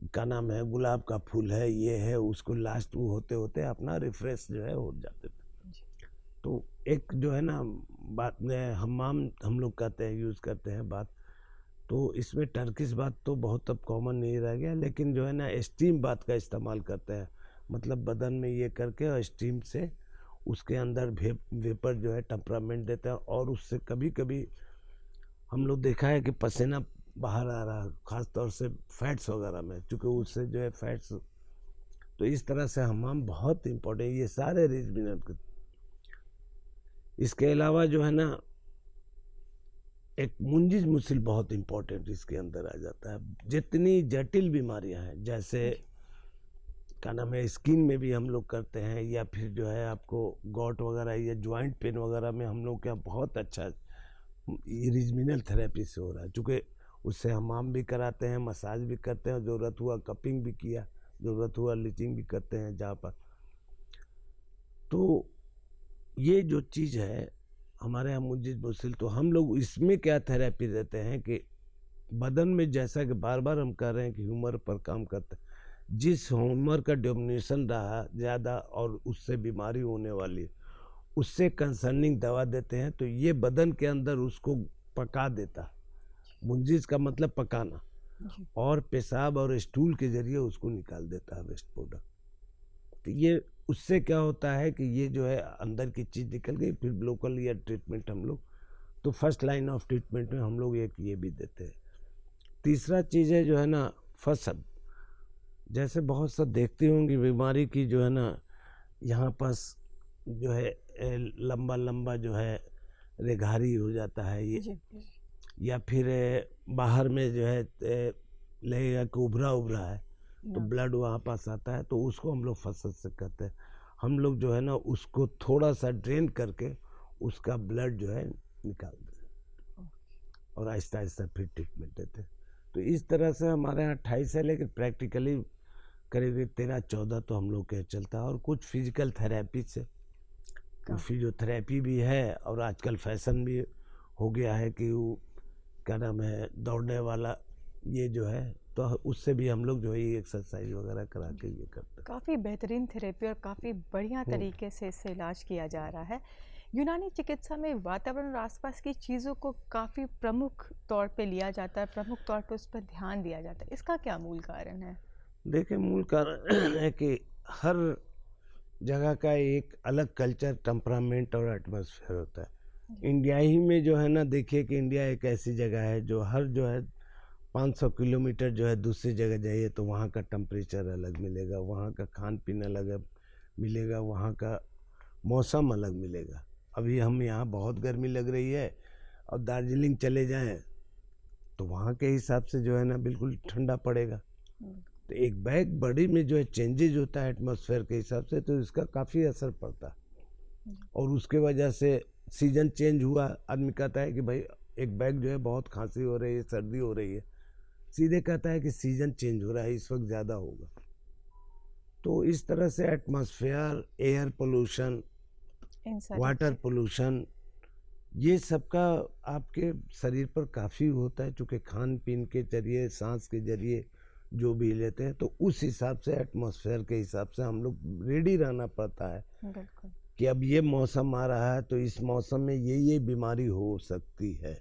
क्या नाम है गुलाब का फूल है, ये है, उसको लास्ट वो होते होते अपना रिफ्रेश जो है हो जाते थे। तो एक जो है ना बात में हम्माम हम लोग कहते हैं, यूज़ करते हैं बात। तो इसमें टर्किश बात तो बहुत अब कॉमन नहीं रह गया, लेकिन जो है ना स्टीम बात का इस्तेमाल करते हैं, मतलब बदन में ये करके और स्टीम से उसके अंदर वेपर जो है टेम्परामेंट देते हैं। और उससे कभी कभी हम लोग देखा है कि पसीना बाहर आ रहा है, ख़ास तौर से फैट्स वगैरह में, क्योंकि उससे जो है फैट्स, तो इस तरह से हमाम बहुत इम्पोर्टेंट ये सारे रिजमिनल। इसके अलावा जो है ना एक मुंजिज मुसिल बहुत इम्पोर्टेंट इसके अंदर आ जाता है। जितनी जटिल बीमारियां हैं, जैसे क्या नाम है स्किन में भी हम लोग करते हैं, या फिर जो है आपको गॉट वगैरह या ज्वाइंट पेन वगैरह में हम लोग क्या बहुत अच्छा रिजमिनल थेरेपी से हो रहा है, चूँकि उससे हमाम भी कराते हैं, मसाज भी करते हैं, ज़रूरत हुआ कपिंग भी किया, ज़रूरत हुआ लीचिंग भी करते हैं जहाँ पर। तो ये जो चीज़ है हमारे यहाँ मुंजिज मुसिल, तो हम लोग इसमें क्या थेरेपी देते हैं कि बदन में, जैसा कि बार बार हम कह रहे हैं कि ह्यूमर पर काम करते हैं, जिस ह्यूमर का डोमिनेशन रहा ज़्यादा और उससे बीमारी होने वाली है, उससे कंसर्निंग दवा देते हैं। तो ये बदन के अंदर उसको पका देता है। मुंजिज का मतलब पकाना, और पेशाब और स्टूल के जरिए उसको निकाल देता है वेस्ट प्रोडक्ट। तो ये उससे क्या होता है कि ये जो है अंदर की चीज़ निकल गई। फिर लोकल या ट्रीटमेंट हम लोग, तो फर्स्ट लाइन ऑफ ट्रीटमेंट में हम लोग एक ये भी देते हैं। तीसरा चीज़ है जो है ना फसद, जैसे बहुत सा देखते होंगे बीमारी की जो है ना यहाँ पास जो है लंबा लंबा जो है रेघारी हो जाता है ये, या फिर बाहर में जो है लगेगा कि उभरा उभरा है, तो ब्लड वहाँ पास आता है, तो उसको हम लोग फसद से कहते हैं। हम लोग जो है ना उसको थोड़ा सा ड्रेन करके उसका ब्लड जो है निकाल देते और आहिस्ता आहिस्ता फिर ट्रीटमेंट देते हैं। तो इस तरह से हमारे यहाँ 28 है, लेकिन प्रैक्टिकली करीब 13-14 तो हम लोग के चलता है। और कुछ फिजिकल थेरेपी से, फिजियोथेरेपी भी है, और आजकल फैशन भी हो गया है कि वो क्या नाम है दौड़ने वाला ये जो है, तो उससे भी हम लोग जो है ये एक्सरसाइज वगैरह करा के ये करते हैं। काफ़ी बेहतरीन थेरेपी और काफ़ी बढ़िया तरीके से इससे इलाज किया जा रहा है। यूनानी चिकित्सा में वातावरण और आसपास की चीज़ों को काफ़ी प्रमुख तौर पे लिया जाता है, प्रमुख तौर पे उस पर ध्यान दिया जाता है। इसका क्या मूल कारण है? देखिए मूल कारण है कि हर जगह का एक अलग कल्चर, टेम्परामेंट और एटमॉस्फेयर होता है। इंडिया ही में जो है ना, देखिए कि इंडिया एक ऐसी जगह है जो हर जो है 500 किलोमीटर जो है दूसरी जगह जाइए तो वहाँ का टेम्परेचर अलग मिलेगा, वहाँ का खान पीन अलग मिलेगा, वहाँ का मौसम अलग मिलेगा। अभी हम यहाँ बहुत गर्मी लग रही है और दार्जिलिंग चले जाएं तो वहाँ के हिसाब से जो है ना बिल्कुल ठंडा पड़ेगा। तो एक बैग बॉडी में जो है चेंजेज होता है एटमॉस्फेयर के हिसाब से, तो इसका काफ़ी असर पड़ता है। और उसके वजह से सीजन चेंज हुआ, आदमी कहता है कि भाई एक बैग जो है बहुत खांसी हो रही है, सर्दी हो रही है, सीधे कहता है कि सीजन चेंज हो रहा है, इस वक्त ज़्यादा होगा। तो इस तरह से atmosphere, air pollution, water pollution, ये सब का आपके शरीर पर काफ़ी होता है, चूँकि खान पीन के जरिए, सांस के जरिए जो भी लेते हैं, तो उस हिसाब से एटमॉस्फेयर के हिसाब से हम लोग रेडी रहना पड़ता है। बिल्कुल। कि अब ये मौसम आ रहा है तो इस मौसम में ये बीमारी हो सकती है।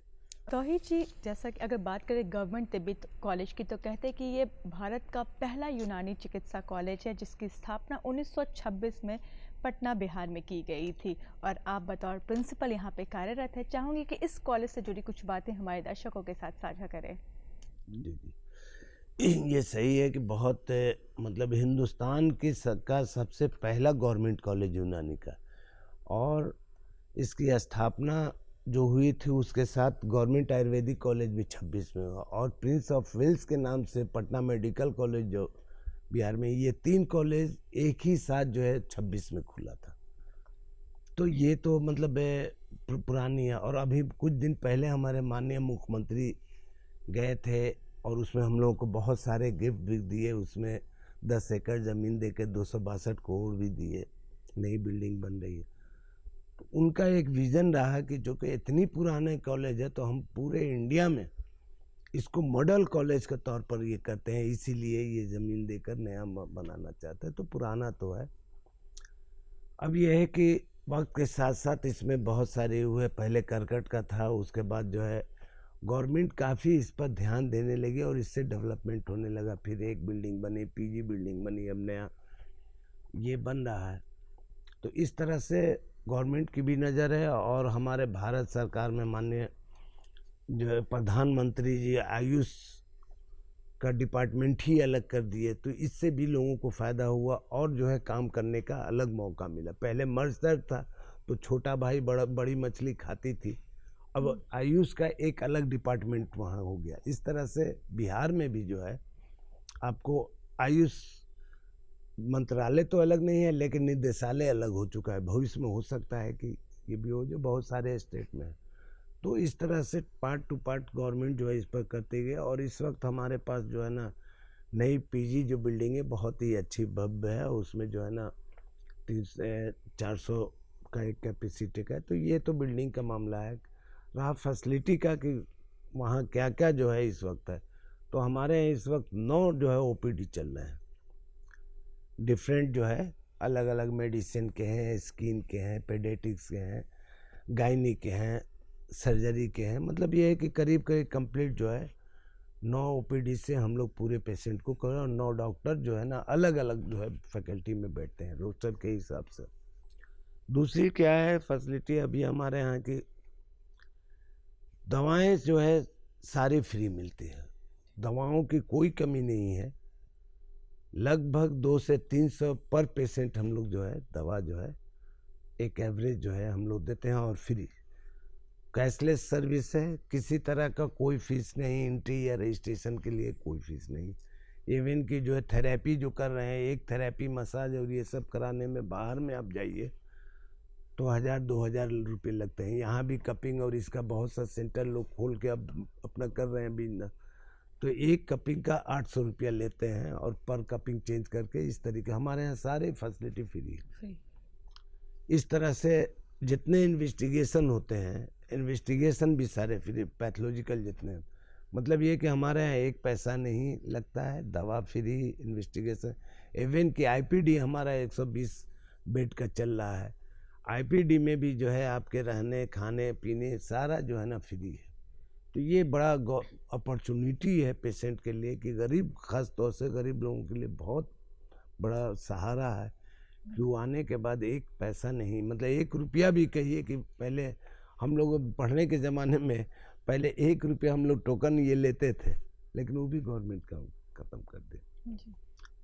तौहीद जी, जैसा कि अगर बात करें गवर्नमेंट तिब्बी कॉलेज की, तो कहते हैं कि ये भारत का पहला यूनानी चिकित्सा कॉलेज है जिसकी स्थापना 1926 में पटना, बिहार में की गई थी और आप बतौर प्रिंसिपल यहाँ पे कार्यरत है। चाहूँगी कि इस कॉलेज से जुड़ी कुछ बातें हमारे दर्शकों के साथ साझा करें। जी जी, ये सही है कि बहुत मतलब हिंदुस्तान का सबसे पहला गवर्नमेंट कॉलेज यूनानी का, और इसकी स्थापना जो हुई थी उसके साथ गवर्नमेंट आयुर्वेदिक कॉलेज भी 26 में हुआ, और प्रिंस ऑफ वेल्स के नाम से पटना मेडिकल कॉलेज जो बिहार में, ये 3 कॉलेज एक ही साथ जो है 26 में खुला था। तो ये तो मतलब पुरानी है। और अभी कुछ दिन पहले हमारे माननीय मुख्यमंत्री गए थे और उसमें हम लोगों को बहुत सारे गिफ्ट भी दिए, उसमें 10 एकड़ ज़मीन देके 262 करोड़ भी दिए, नई बिल्डिंग बन रही है। तो उनका एक विज़न रहा कि जो कि इतनी पुराने कॉलेज है तो हम पूरे इंडिया में इसको मॉडल कॉलेज के तौर पर ये करते हैं, इसीलिए ये ज़मीन देकर नया बनाना चाहते हैं। तो पुराना तो है। अब यह है कि वक्त के साथ साथ इसमें बहुत सारे हुए, पहले करकट का था, उसके बाद जो है गवर्नमेंट काफ़ी इस पर ध्यान देने लगी और इससे डेवलपमेंट होने लगा। फिर एक बिल्डिंग बनी, पीजी बिल्डिंग बनी, अब नया ये बन रहा है। तो इस तरह से गवर्नमेंट की भी नज़र है, और हमारे भारत सरकार में माननीय जो है प्रधानमंत्री जी आयुष का डिपार्टमेंट ही अलग कर दिए, तो इससे भी लोगों को फ़ायदा हुआ और जो है काम करने का अलग मौका मिला। पहले मर्ज दर्द था तो छोटा भाई बड़ी मछली खाती थी, अब आयुष का एक अलग डिपार्टमेंट वहाँ हो गया। इस तरह से बिहार में भी जो है आपको आयुष मंत्रालय तो अलग नहीं है, लेकिन निदेशालय अलग हो चुका है। भविष्य में हो सकता है कि ये भी हो, जो बहुत सारे स्टेट में है। तो इस तरह से पार्ट टू पार्ट गवर्नमेंट जो है इस पर करती गई। और इस वक्त हमारे पास जो है ना नई पीजी जो बिल्डिंग है बहुत ही अच्छी भव्य है, उसमें जो है ना 400 का एक कैपेसिटी का है। तो ये तो बिल्डिंग का मामला है। रहा फैसिलिटी का कि वहाँ क्या क्या जो है इस वक्त है, तो हमारे यहाँ इस वक्त 9 जो है ओपीडी चल रहे हैं, डिफरेंट जो है अलग अलग मेडिसिन के हैं, स्किन के हैं, पेडियाट्रिक्स के हैं, गायनी के हैं, सर्जरी के हैं। मतलब ये है कि करीब करीब कंप्लीट जो है 9 ओपीडी से हम लोग पूरे पेशेंट को करें, और 9 डॉक्टर जो है ना अलग अलग जो है फैकल्टी में बैठते हैं रोस्टर के हिसाब से। दूसरी क्या है फैसिलिटी अभी हमारे यहाँ की, दवाएं जो है सारी फ्री मिलती है, दवाओं की कोई कमी नहीं है। लगभग 200 से 300 पर पेशेंट हम लोग जो है दवा जो है एक एवरेज जो है हम लोग देते हैं, और फ्री कैशलेस सर्विस है, किसी तरह का कोई फीस नहीं, एंट्री या रजिस्ट्रेशन के लिए कोई फीस नहीं। इवन की जो है थेरेपी जो कर रहे हैं, एक थेरेपी मसाज और ये सब कराने में बाहर में आप जाइए तो 1000-2000 रुपये लगते हैं। यहाँ भी कपिंग और इसका बहुत सा सेंटर लोग खोल के अब अपना कर रहे हैं बिजनेस, तो एक कपिंग का 800 रुपया लेते हैं, और पर कपिंग चेंज करके इस तरीके हमारे यहाँ सारे फैसिलिटी फ्री है। इस तरह से जितने इन्वेस्टिगेशन होते हैं, इन्वेस्टिगेशन भी सारे फ्री, पैथोलॉजिकल जितने, मतलब ये कि हमारे यहाँ एक पैसा नहीं लगता है, दवा फ्री, इन्वेस्टिगेशन। इवन कि आईपीडी हमारा 120 बेड का चल रहा है, आईपीडी में भी जो है आपके रहने खाने पीने सारा जो है ना फ्री है। तो ये बड़ा अपॉर्चुनिटी है पेशेंट के लिए, कि गरीब, खास तौर से गरीब लोगों के लिए बहुत बड़ा सहारा है कि वो आने के बाद एक पैसा नहीं, मतलब 1 रुपया भी कहिए कि पहले हम लोग पढ़ने के ज़माने में पहले 1 रुपया हम लोग टोकन ये लेते थे, लेकिन वो भी गवर्नमेंट का ख़त्म कर दे। जी,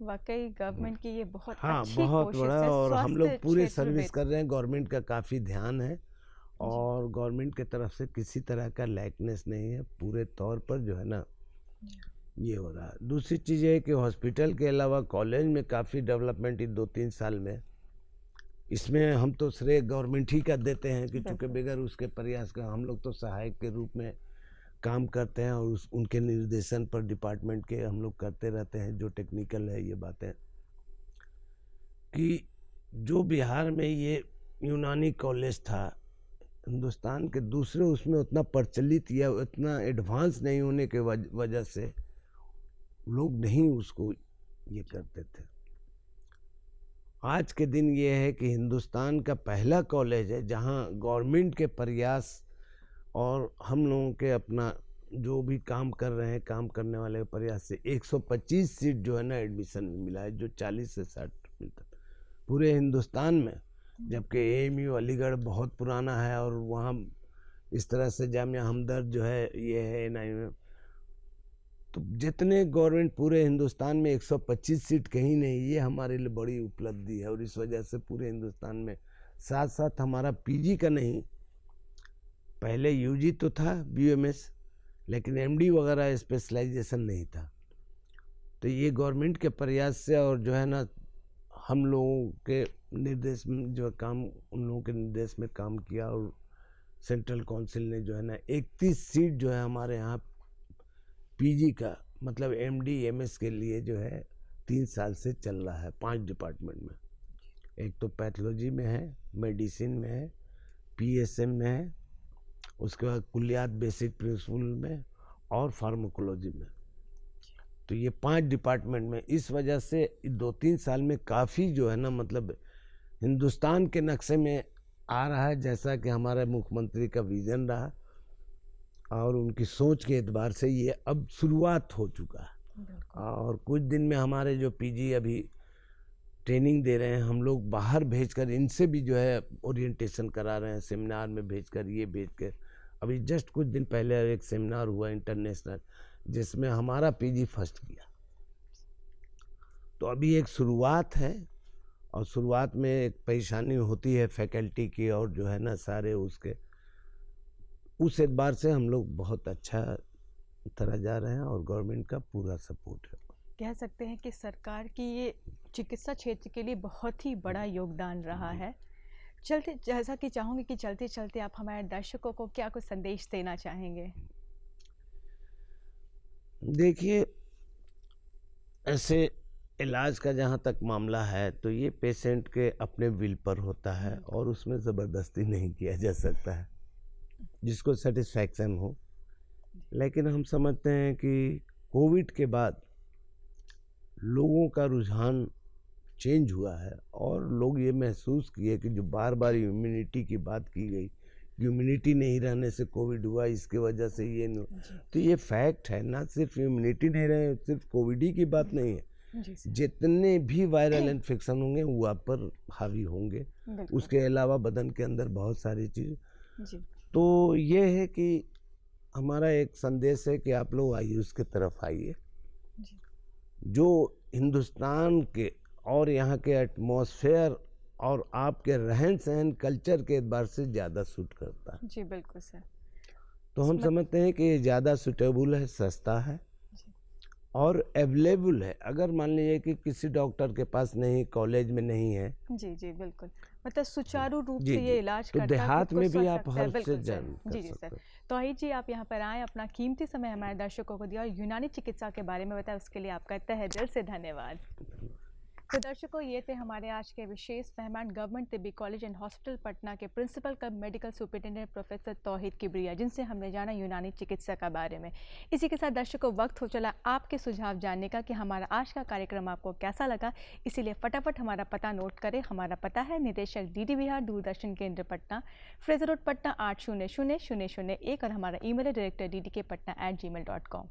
वाकई गवर्नमेंट की ये बहुत हाँ, अच्छी बहुत कोशिश बड़ा, है और हम लोग स्वास्थ्य पूरे क्षेत्र में। सर्विस कर रहे हैं, गवर्नमेंट का काफ़ी ध्यान है, जी, और गवर्नमेंट की तरफ से किसी तरह का लैकनेस नहीं है, पूरे तौर पर जो है ना जी, ये हो रहा है। दूसरी चीज़ ये है कि हॉस्पिटल के अलावा कॉलेज में काफ़ी डेवलपमेंट इन 2-3 साल में, इसमें हम तो श्रेय गवर्नमेंट ही का देते हैं कि चूँकि बिल्कुल। बगैर उसके प्रयास का हम लोग तो सहायक के रूप में काम करते हैं, और उनके निर्देशन पर डिपार्टमेंट के हम लोग करते रहते हैं जो टेक्निकल है ये बातें, कि जो बिहार में ये यूनानी कॉलेज था, हिंदुस्तान के दूसरे उसमें उतना प्रचलित या उतना एडवांस नहीं होने के वजह से लोग नहीं उसको ये करते थे। आज के दिन ये है कि हिंदुस्तान का पहला कॉलेज है जहाँ गवर्नमेंट के प्रयास और हम लोगों के अपना जो भी काम कर रहे हैं, काम करने वाले के प्रयास से 125 सीट जो है ना एडमिशन में मिला है, जो 40 से 60 मिलता था पूरे हिंदुस्तान में। जबकि एएमयू अलीगढ़ बहुत पुराना है, और वहाँ इस तरह से जामिया हमदर्द जो है ये है एनआईएम। तो जितने गवर्नमेंट पूरे हिंदुस्तान में 125 सीट कहीं नहीं, ये हमारे लिए बड़ी उपलब्धि है, और इस वजह से पूरे हिंदुस्तान में साथ साथ हमारा पीजी का नहीं, पहले यूजी तो था बीएमएस, लेकिन एमडी वगैरह स्पेशलाइजेशन नहीं था। तो ये गवर्नमेंट के प्रयास से और जो है ना हम लोगों के निर्देश में जो काम, उन लोगों के निर्देश में काम किया, और सेंट्रल काउंसिल ने जो है ना 31 सीट जो है हमारे यहाँ पीजी का मतलब एमडी एमएस के लिए जो है 3 साल से चल रहा है 5 डिपार्टमेंट में। एक तो पैथोलॉजी में है, मेडिसिन में है, पीएसएम में है, उसके बाद कुलियात बेसिक प्रिंसिपल में, और फार्माकोलॉजी में। तो ये 5 डिपार्टमेंट में, इस वजह से 2-3 साल में काफ़ी जो है ना मतलब हिंदुस्तान के नक्शे में आ रहा है, जैसा कि हमारे मुख्यमंत्री का विजन रहा, और उनकी सोच के एतबार से ये अब शुरुआत हो चुका है। और कुछ दिन में हमारे जो पीजी अभी ट्रेनिंग दे रहे हैं, हम लोग बाहर भेजकर इनसे भी जो है ओरिएंटेशन करा रहे हैं, सेमिनार में भेजकर, ये भेजकर। अभी जस्ट कुछ दिन पहले एक सेमिनार हुआ इंटरनेशनल, जिसमें हमारा पीजी फर्स्ट किया। तो अभी एक शुरुआत है, और शुरुआत में एक परेशानी होती है फैकल्टी की, और जो है ना सारे उसके उस एतबार से हम लोग बहुत अच्छा तरह जा रहे हैं, और गवर्नमेंट का पूरा सपोर्ट है। कह सकते हैं कि सरकार की ये चिकित्सा क्षेत्र के लिए बहुत ही बड़ा योगदान रहा है। चलते, जैसा कि चाहूँगी कि चलते चलते आप हमारे दर्शकों को क्या कुछ संदेश देना चाहेंगे? देखिए, ऐसे इलाज का जहाँ तक मामला है, तो ये पेशेंट के अपने विल पर होता है, और उसमें ज़बरदस्ती नहीं किया जा सकता है, जिसको सेटिस्फैक्शन हो। लेकिन हम समझते हैं कि कोविड के बाद लोगों का रुझान चेंज हुआ है, और लोग ये महसूस किए कि जो बार बार इम्यूनिटी की बात की गई, इम्यूनिटी नहीं रहने से कोविड हुआ, इसके वजह से ये तो ये फैक्ट है ना, सिर्फ इम्यूनिटी नहीं रहे, सिर्फ कोविड ही की बात नहीं है, जितने भी वायरल इन्फेक्शन होंगे वो आप पर हावी होंगे। उसके अलावा बदन के अंदर बहुत सारी चीज़। तो ये है कि हमारा एक संदेश है कि आप लोग आयुष की तरफ आइए, जो हिंदुस्तान के और यहाँ के एटमॉस्फेयर और आपके रहन सहन कल्चर के एतबार से ज़्यादा सूट करता है। जी बिल्कुल सर। तो हम समझते हैं कि ये ज़्यादा सूटेबल है, सस्ता है और अवेलेबल है। अगर मान लीजिए कि किसी डॉक्टर के पास नहीं, कॉलेज में नहीं है, जी जी बिल्कुल, मतलब सुचारू रूप जी, से ये इलाज तो करता है, देहात खुद को में भी स्वस्थ आप रखता है। हर से बिल्कुल जान सर। कर जी जी सकते सर। हैं। तो आइए जी, आप यहाँ पर आए, अपना कीमती समय हमारे दर्शकों को दिया और यूनानी चिकित्सा के बारे में बताया, उसके लिए आपका तहे दिल से धन्यवाद। तो दर्शकों, ये थे हमारे आज के विशेष मेहमान, government Tibbi college and hospital Patna के principal cum medical superintendent professor Tauheed Kibria, जिनसे हमने जाना यूनानी चिकित्सा के बारे में। इसी के साथ दर्शकों, वक्त हो चला आपके सुझाव जानने का कि हमारा आज का कार्यक्रम आपको कैसा लगा। इसीलिए फटाफट हमारा पता नोट करें। हमारा पता है निदेशक डीडी बिहार, दूरदर्शन केंद्र पटना, फ्रेजर रोड पटना 800001, और हमारा ईमेल है director@ddkpatna@gmail.com।